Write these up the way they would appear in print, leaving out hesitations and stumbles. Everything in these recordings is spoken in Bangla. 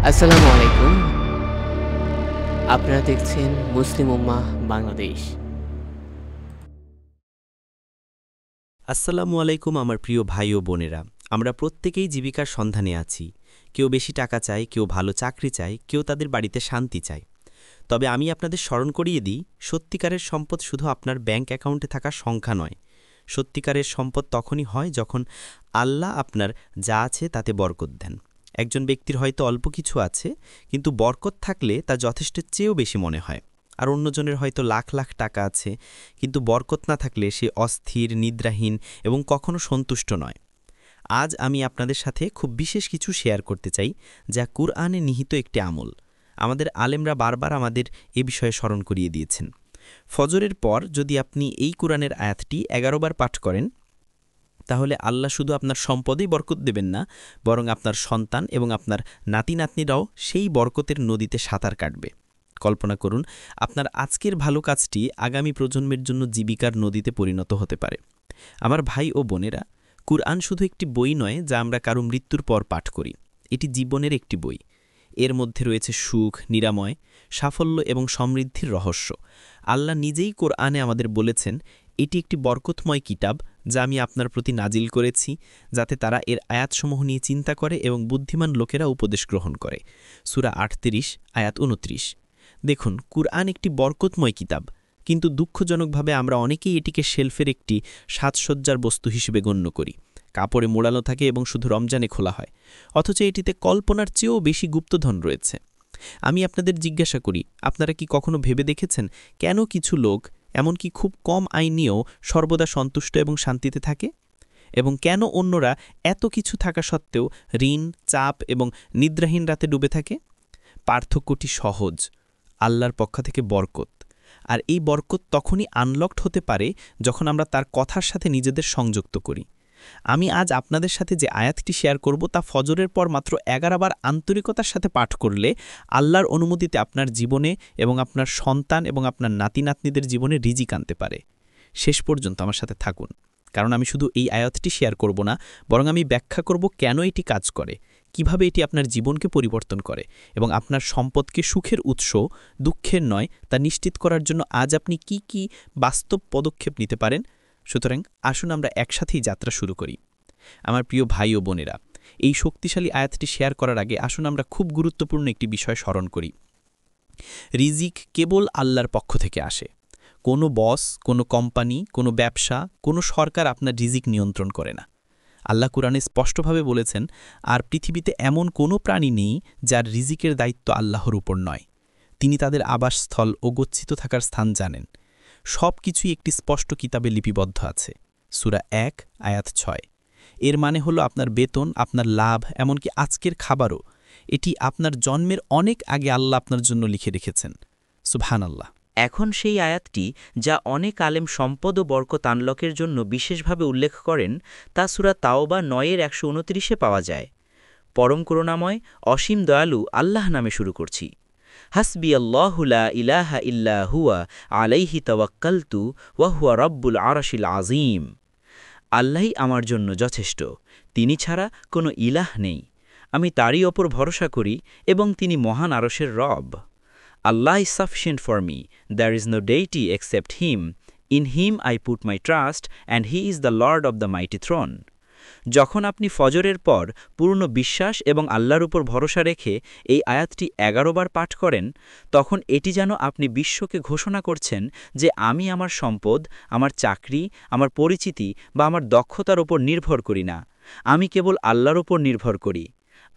আসসালামু আলাইকুম। আপনারা দেখছেন মুসলিম উম্মাহ বাংলাদেশ। আসসালামু আলাইকুম আমার প্রিয় ভাই ও বোনেরা। আমরা প্রত্যেকেই জীবিকার সন্ধানে আছি। কেউ বেশি টাকা চায়, কেউ ভালো চাকরি চায়, কেউ তাদের বাড়িতে শান্তি চায়। তবে আমি আপনাদের স্মরণ করিয়ে দিই, সত্যিকারের সম্পদ শুধু আপনার ব্যাংক অ্যাকাউন্টে থাকা সংখ্যা নয়। সত্যিকারের সম্পদ তখনই হয় যখন আল্লাহ আপনার যা আছে তাতে বরকত দেন। একজন ব্যক্তির হয়তো অল্প কিছু আছে, কিন্তু বরকত থাকলে তা যথেষ্টের চেয়েও বেশি মনে হয়। আর অন্যজনের হয়তো লাখ লাখ টাকা আছে, কিন্তু বরকত না থাকলে সে অস্থির, নিদ্রাহীন এবং কখনো সন্তুষ্ট নয়। আজ আমি আপনাদের সাথে খুব বিশেষ কিছু শেয়ার করতে চাই, যা কুরআনে নিহিত একটি আমল। আমাদের আলেমরা বারবার আমাদের এ বিষয়ে স্মরণ করিয়ে দিয়েছেন। ফজরের পর যদি আপনি এই কুরআনের আয়াতটি ১১ বার পাঠ করেন, তাহলে আল্লাহ শুধু আপনার সম্পদেই বরকত দেবেন না, বরং আপনার সন্তান এবং আপনার নাতি নাতনিরাও সেই বরকতের নদীতে সাঁতার কাটবে। কল্পনা করুন, আপনার আজকের ভালো কাজটি আগামী প্রজন্মের জন্য জীবিকার নদীতে পরিণত হতে পারে। আমার ভাই ও বোনেরা, কুরআন শুধু একটি বই নয় যা আমরা কারো মৃত্যুর পর পাঠ করি। এটি জীবনের একটি বই। এর মধ্যে রয়েছে সুখ, নিরাময়, সাফল্য এবং সমৃদ্ধির রহস্য। আল্লাহ নিজেই কোরআনে আমাদের বলেছেন, এটি একটি বরকতময় কিতাব যা আমি আপনার প্রতি নাজিল করেছি, যাতে তারা এর আয়াতসমূহ নিয়ে চিন্তা করে এবং বুদ্ধিমান লোকেরা উপদেশ গ্রহণ করে। সূরা ৩৮ আয়াত ২৯। দেখুন, কুরআন একটি বরকতময় কিতাব, কিন্তু দুঃখজনকভাবে আমরা অনেকেই এটিকে শেলফের একটি সাজসজ্জার বস্তু হিসেবে গণ্য করি। কাপড়ে মোড়ানো থাকে এবং শুধু রমজানে খোলা হয়, অথচ এটিতে কল্পনার চেয়েও বেশি গুপ্তধন রয়েছে। আমি আপনাদের জিজ্ঞাসা করি, আপনারা কি কখনো ভেবে দেখেছেন কেন কিছু লোক, এমনকি খুব কম আয় নিয়েও, সর্বদা সন্তুষ্ট এবং শান্তিতে থাকে? এবং কেন অন্যরা এত কিছু থাকা সত্ত্বেও ঋণ, চাপ এবং নিদ্রাহীন রাতে ডুবে থাকে? পার্থক্যটি সহজ: আল্লাহর পক্ষ থেকে বরকত। আর এই বরকত তখনই আনলকড হতে পারে যখন আমরা তার কথার সাথে নিজেদের সংযুক্ত করি। আমি আজ আপনাদের সাথে যে আয়াতটি শেয়ার করব তা ফজরের পর মাত্র ১১ বার আন্তরিকতার সাথে পাঠ করলে আল্লাহর অনুমতিতে আপনার জীবনে এবং আপনার সন্তান এবং আপনার নাতি নাতনিদের জীবনে রিজিক আনতে পারে। শেষ পর্যন্ত আমার সাথে থাকুন, কারণ আমি শুধু এই আয়াতটি শেয়ার করব না, বরং আমি ব্যাখ্যা করব কেন এটি কাজ করে, কিভাবে এটি আপনার জীবনকে পরিবর্তন করে এবং আপনার সম্পদকে সুখের উৎস, দুঃখের নয়, তা নিশ্চিত করার জন্য আজ আপনি কি কি বাস্তব পদক্ষেপ নিতে পারেন। সুতরাং আসুন আমরা একসাথেই যাত্রা শুরু করি। আমার প্রিয় ভাই ও বোনেরা, এই শক্তিশালী আয়াতটি শেয়ার করার আগে আসুন আমরা খুব গুরুত্বপূর্ণ একটি বিষয় স্মরণ করি। রিজিক কেবল আল্লাহর পক্ষ থেকে আসে। কোনো বস, কোনো কোম্পানি, কোনো ব্যবসা, কোনো সরকার আপনার রিজিক নিয়ন্ত্রণ করে না। আল্লাহ কুরআনে স্পষ্টভাবে বলেছেন, আর পৃথিবীতে এমন কোনো প্রাণী নেই যার রিজিকের দায়িত্ব আল্লাহর উপর নয়। তিনি তাদের আবাসস্থল ও গচ্ছিত থাকার স্থান জানেন। সব কিছুই একটি স্পষ্ট কিতাবে লিপিবদ্ধ আছে। সূরা ১ আয়াত ৬। এর মানে হলো আপনার বেতন, আপনার লাভ, এমনকি আজকের খাবারও, এটি আপনার জন্মের অনেক আগে আল্লাহ আপনার জন্য লিখে রেখেছেন। সুবহানাল্লাহ। এখন সেই আয়াতটি যা অনেক আলেম সম্পদ ও বরকত আনলকের জন্য বিশেষভাবে উল্লেখ করেন, তা সূরা তাওবা ৯-এর ১২৯-এ পাওয়া যায়। পরম করুণাময়, অসীম দয়ালু আল্লাহ নামে শুরু করছি। হাসবি আল্লাহু লা ইলাহা ইল্লা হুয়া আলাইহি তাওয়াক্কালতু ওয়া হুয়া রাব্বুল আরশিল আযীম। আল্লাহই আমার জন্য যথেষ্ট, তিনি ছাড়া কোনো ইলাহ নেই। আমি তারই ওপর ভরসা করি এবং তিনি মহান আরশের রব। Allah is sufficient for me. There is no deity except Him. In Him I put my trust, and He is the Lord of the mighty throne. যখন আপনি ফজরের পর পূর্ণ বিশ্বাস এবং আল্লাহর উপর ভরসা রেখে এই আয়াতটি ১১ বার পাঠ করেন, তখন এটি যেন আপনি বিশ্বকে ঘোষণা করছেন যে আমি আমার সম্পদ, আমার চাকরি, আমার পরিচিতি বা আমার দক্ষতার উপর নির্ভর করি না। আমি কেবল আল্লাহর উপর নির্ভর করি।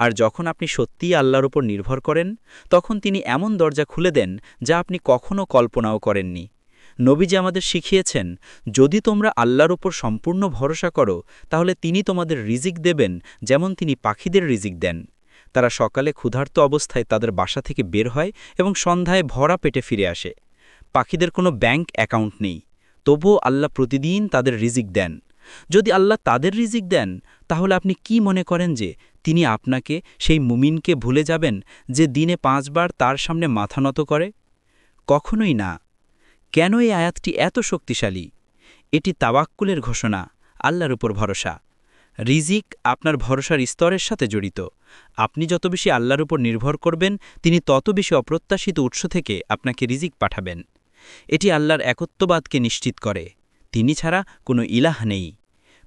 আর যখন আপনি সত্যিই আল্লাহর উপর নির্ভর করেন, তখন তিনি এমন দরজা খুলে দেন যা আপনি কখনও কল্পনাও করেননি। নবীজি আমাদের শিখিয়েছেন, যদি তোমরা আল্লাহর উপর সম্পূর্ণ ভরসা করো, তাহলে তিনি তোমাদের রিজিক দেবেন যেমন তিনি পাখিদের রিজিক দেন। তারা সকালে ক্ষুধার্ত অবস্থায় তাদের বাসা থেকে বের হয় এবং সন্ধ্যায় ভরা পেটে ফিরে আসে। পাখিদের কোনো ব্যাংক অ্যাকাউন্ট নেই, তবুও আল্লাহ প্রতিদিন তাদের রিজিক দেন। যদি আল্লাহ তাদের রিজিক দেন, তাহলে আপনি কি মনে করেন যে তিনি আপনাকে, সেই মুমিনকে ভুলে যাবেন যে দিনে ৫ বার তার সামনে মাথা নত করে? কখনোই না। কেন এই আয়াতটি এত শক্তিশালী? এটি তাওয়াক্কুলের ঘোষণা, আল্লাহর উপর ভরসা। রিজিক আপনার ভরসার স্তরের সাথে জড়িত। আপনি যত বেশি আল্লাহর উপর নির্ভর করবেন, তিনি তত বেশি অপ্রত্যাশিত উৎস থেকে আপনাকে রিজিক পাঠাবেন। এটি আল্লাহর একত্ববাদকে নিশ্চিত করে। তিনি ছাড়া কোনো ইলাহ নেই।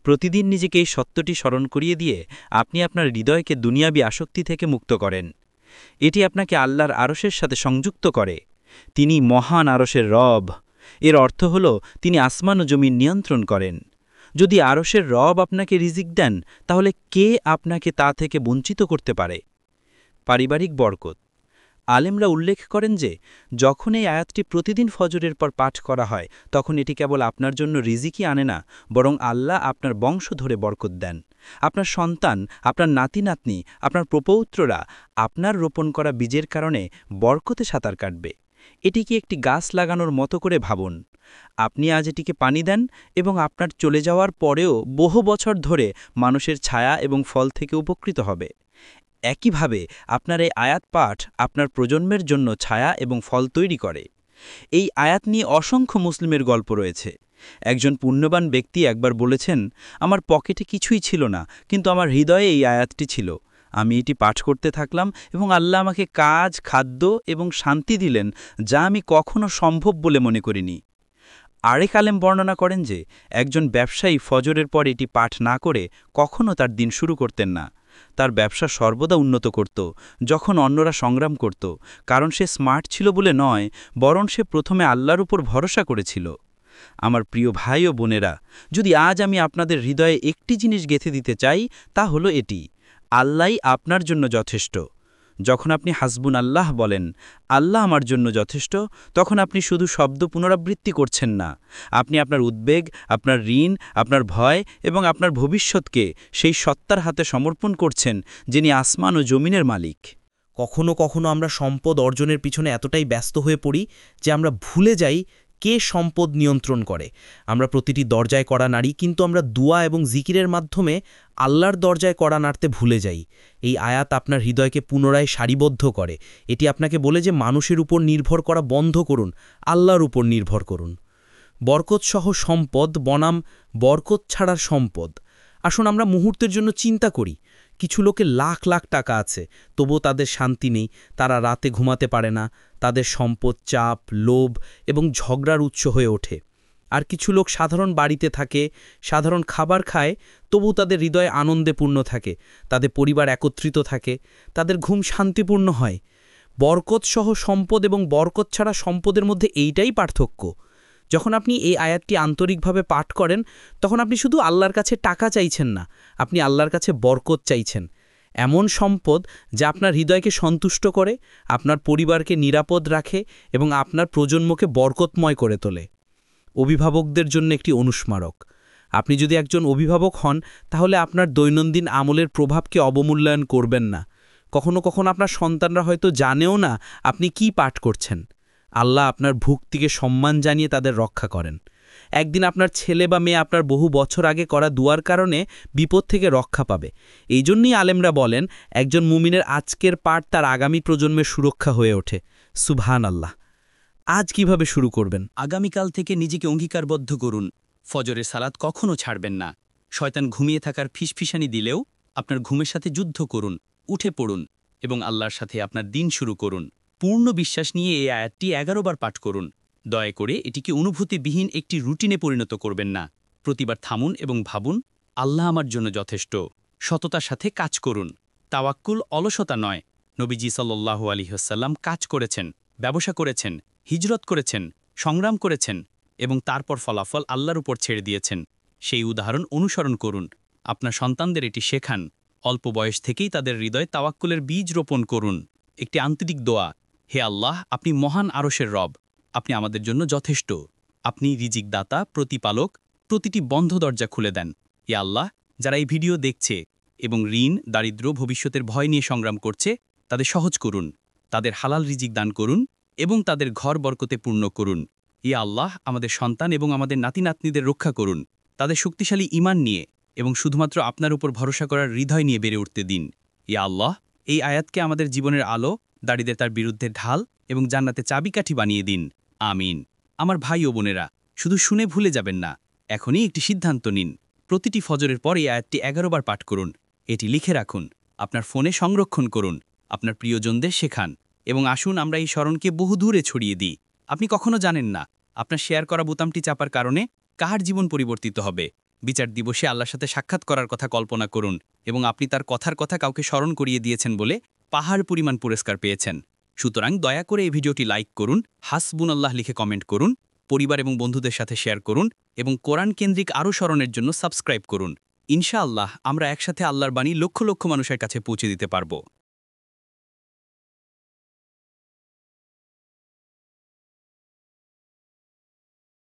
প্রতিদিন নিজেকে এই সত্যটি স্মরণ করিয়ে দিয়ে আপনি আপনার হৃদয়কে দুনিয়াবী আসক্তি থেকে মুক্ত করেন। এটি আপনাকে আল্লাহর আরশের সাথে সংযুক্ত করে। তিনি মহান আরশের রব। এর অর্থ হল তিনি আসমান ও জমিন নিয়ন্ত্রণ করেন। যদি আরশের রব আপনাকে রিজিক দেন, তাহলে কে আপনাকে তা থেকে বঞ্চিত করতে পারে? পারিবারিক বরকত। আলেমরা উল্লেখ করেন যে যখন এই আয়াতটি প্রতিদিন ফজরের পর পাঠ করা হয়, তখন এটি কেবল আপনার জন্য রিজিকই আনে না, বরং আল্লাহ আপনার বংশ ধরে বরকত দেন। আপনার সন্তান, আপনার নাতি-নাতনি, আপনার প্রপৌত্ররা আপনার রোপণ করা বীজের কারণে বরকতে সাঁতার কাটবে। এটিকে একটি গাছ লাগানোর মতো করে ভাবুন। আপনি আজ এটিকে পানি দেন এবং আপনার চলে যাওয়ার পরেও বহু বছর ধরে মানুষের ছায়া এবং ফল থেকে উপকৃত হবে। একইভাবে আপনার এই আয়াত পাঠ আপনার প্রজন্মের জন্য ছায়া এবং ফল তৈরি করে। এই আয়াত নিয়ে অসংখ্য মুসলিমের গল্প রয়েছে। একজন পুণ্যবান ব্যক্তি একবার বলেছেন, আমার পকেটে কিছুই ছিল না, কিন্তু আমার হৃদয়ে এই আয়াতটি ছিল। আমি এটি পাঠ করতে থাকলাম এবং আল্লাহ আমাকে কাজ, খাদ্য এবং শান্তি দিলেন, যা আমি কখনো সম্ভব বলে মনে করিনি। আরেক আলেম বর্ণনা করেন যে একজন ব্যবসায়ী ফজরের পর এটি পাঠ না করে কখনো তার দিন শুরু করতেন না। তার ব্যবসা সর্বদা উন্নত করত যখন অন্যরা সংগ্রাম করত, কারণ সে স্মার্ট ছিল বলে নয়, বরং সে প্রথমে আল্লাহর উপর ভরসা করেছিল। আমার প্রিয় ভাই ও বোনেরা, যদি আজ আমি আপনাদের হৃদয়ে একটি জিনিস গেঁথে দিতে চাই, তা হলো এটি: আল্লাহই আপনার জন্য যথেষ্ট। যখন আপনি হাসবুন আল্লাহ বলেন, আল্লাহ আমার জন্য যথেষ্ট, তখন আপনি শুধু শব্দ পুনরাবৃত্তি করছেন না। আপনি আপনার উদ্বেগ, আপনার ঋণ, আপনার ভয় এবং আপনার ভবিষ্যৎকে সেই সত্তার হাতে সমর্পণ করছেন, যিনি আসমান ও জমিনের মালিক। কখনো কখনো আমরা সম্পদ অর্জনের পিছনে এতটাই ব্যস্ত হয়ে পড়ি যে আমরা ভুলে যাই কে সম্পদ নিয়ন্ত্রণ করে। আমরা প্রতিটি দরজায় কড়া নাড়ি, কিন্তু আমরা দুয়া এবং জিকিরের মাধ্যমে আল্লাহর দরজায় কড়া নাড়তে ভুলে যাই। এই আয়াত আপনার হৃদয়কে পুনরায় সারিবদ্ধ করে। এটি আপনাকে বলে যে মানুষের উপর নির্ভর করা বন্ধ করুন, আল্লাহর উপর নির্ভর করুন। বরকতসহ সম্পদ বনাম বরকত ছাড়ার সম্পদ। আসুন আমরা মুহূর্তের জন্য চিন্তা করি। কিছু লোকের লাখ লাখ টাকা আছে, তবুও তাদের শান্তি নেই। তারা রাতে ঘুমাতে পারে না। তাদের সম্পদ চাপ, লোভ এবং ঝগড়ার উৎস হয়ে ওঠে। আর কিছু লোক সাধারণ বাড়িতে থাকে, সাধারণ খাবার খায়, তবুও তাদের হৃদয় আনন্দে পূর্ণ থাকে। তাদের পরিবার একত্রিত থাকে, তাদের ঘুম শান্তিপূর্ণ হয়। বরকতসহ সম্পদ এবং বরকত ছাড়া সম্পদের মধ্যে এইটাই পার্থক্য। যখন আপনি এই আয়াতটি আন্তরিকভাবে পাঠ করেন, তখন আপনি শুধু আল্লাহর কাছে টাকা চাইছেন না, আপনি আল্লাহর কাছে বরকত চাইছেন। এমন সম্পদ যা আপনার হৃদয়কে সন্তুষ্ট করে, আপনার পরিবারকে নিরাপদ রাখে এবং আপনার প্রজন্মকে বরকতময় করে তোলে। অভিভাবকদের জন্য একটি অনুস্মারক। আপনি যদি একজন অভিভাবক হন, তাহলে আপনার দৈনন্দিন আমলের প্রভাবকে অবমূল্যায়ন করবেন না। কখনো কখনো আপনার সন্তানরা হয়তো জানেও না আপনি কি পাঠ করছেন। আল্লাহ আপনার ভক্তিকে সম্মান জানিয়ে তাদের রক্ষা করেন। একদিন আপনার ছেলে বা মেয়ে আপনার বহু বছর আগে করা দুয়ার কারণে বিপদ থেকে রক্ষা পাবে। এই জন্যই আলেমরা বলেন, একজন মুমিনের আজকের পাঠ তার আগামী প্রজন্মের সুরক্ষা হয়ে ওঠে। সুবহান আল্লাহ। আজ কিভাবে শুরু করবেন? আগামীকাল থেকে নিজেকে অঙ্গীকারবদ্ধ করুন, ফজরের সালাত কখনও ছাড়বেন না। শয়তান ঘুমিয়ে থাকার ফিসফিসানি দিলেও আপনার ঘুমের সাথে যুদ্ধ করুন, উঠে পড়ুন এবং আল্লাহর সাথে আপনার দিন শুরু করুন। পূর্ণ বিশ্বাস নিয়ে এই আয়াতটি 11 বার পাঠ করুন। দয়া করে এটিকে অনুভূতিবিহীন একটি রুটিনে পরিণত করবেন না। প্রতিবার থামুন এবং ভাবুন, আল্লাহ আমার জন্য যথেষ্ট। সততার সাথে কাজ করুন। তাওয়াক্কুল অলসতা নয়। নবীজি সাল্লাল্লাহু আলাইহি ওয়াসাল্লাম কাজ করেছেন, ব্যবসা করেছেন, হিজরত করেছেন, সংগ্রাম করেছেন এবং তারপর ফলাফল আল্লাহর উপর ছেড়ে দিয়েছেন। সেই উদাহরণ অনুসরণ করুন। আপনার সন্তানদের এটি শেখান। অল্প বয়স থেকেই তাদের হৃদয়ে তাওয়াক্কুলের বীজ রোপণ করুন। একটি আন্তরিক দোয়া: হে আল্লাহ, আপনি মহান আরশের রব, আপনি আমাদের জন্য যথেষ্ট। আপনি রিজিক দাতা, প্রতিপালক, প্রতিটি বন্ধ দরজা খুলে দেন। হে আল্লাহ, যারা এই ভিডিও দেখছে এবং ঋণ, দারিদ্র্য, ভবিষ্যতের ভয় নিয়ে সংগ্রাম করছে, তাদের সহজ করুন। তাদের হালাল রিজিক দান করুন এবং তাদের ঘর বরকতে পূর্ণ করুন। ইয়া আল্লাহ, আমাদের সন্তান এবং আমাদের নাতি-নাতনিদের রক্ষা করুন। তাদের শক্তিশালী ঈমান নিয়ে এবং শুধুমাত্র আপনার উপর ভরসা করার হৃদয় নিয়ে বেড়ে উঠতে দিন। ইয়া আল্লাহ, এই আয়াতকে আমাদের জীবনের আলো, দারিদ্রের তার বিরুদ্ধে ঢাল এবং জান্নাতে চাবিকাঠি বানিয়ে দিন। আমিন। আমার ভাই ও বোনেরা, শুধু শুনে ভুলে যাবেন না, এখনই একটি সিদ্ধান্ত নিন। প্রতিটি ফজরের পর এই আয়াতটি 11 বার পাঠ করুন। এটি লিখে রাখুন, আপনার ফোনে সংরক্ষণ করুন, আপনার প্রিয়জনদের শেখান এবং আসুন আমরা এই স্মরণকে বহু দূরে ছড়িয়ে দিই। আপনি কখনো জানেন না আপনার শেয়ার করা বোতামটি চাপার কারণে কার জীবন পরিবর্তিত হবে। বিচার দিবসে আল্লাহর সাথে সাক্ষাৎ করার কথা কল্পনা করুন এবং আপনি তার কথার কথা কাউকে স্মরণ করিয়ে দিয়েছেন বলে পাহাড় পরিমাণ পুরস্কার পেয়েছেন। সুতরাং দয়া করে এই ভিডিওটি লাইক করুন, হাসবুনাল্লাহ লিখে কমেন্ট করুন, পরিবার এবং বন্ধুদের সাথে শেয়ার করুন এবং কোরআন কেন্দ্রিক আরও স্মরণের জন্য সাবস্ক্রাইব করুন। ইনশাআল্লাহ আমরা একসাথে আল্লাহর বাণী লক্ষ লক্ষ মানুষের কাছে পৌঁছে দিতে পারব।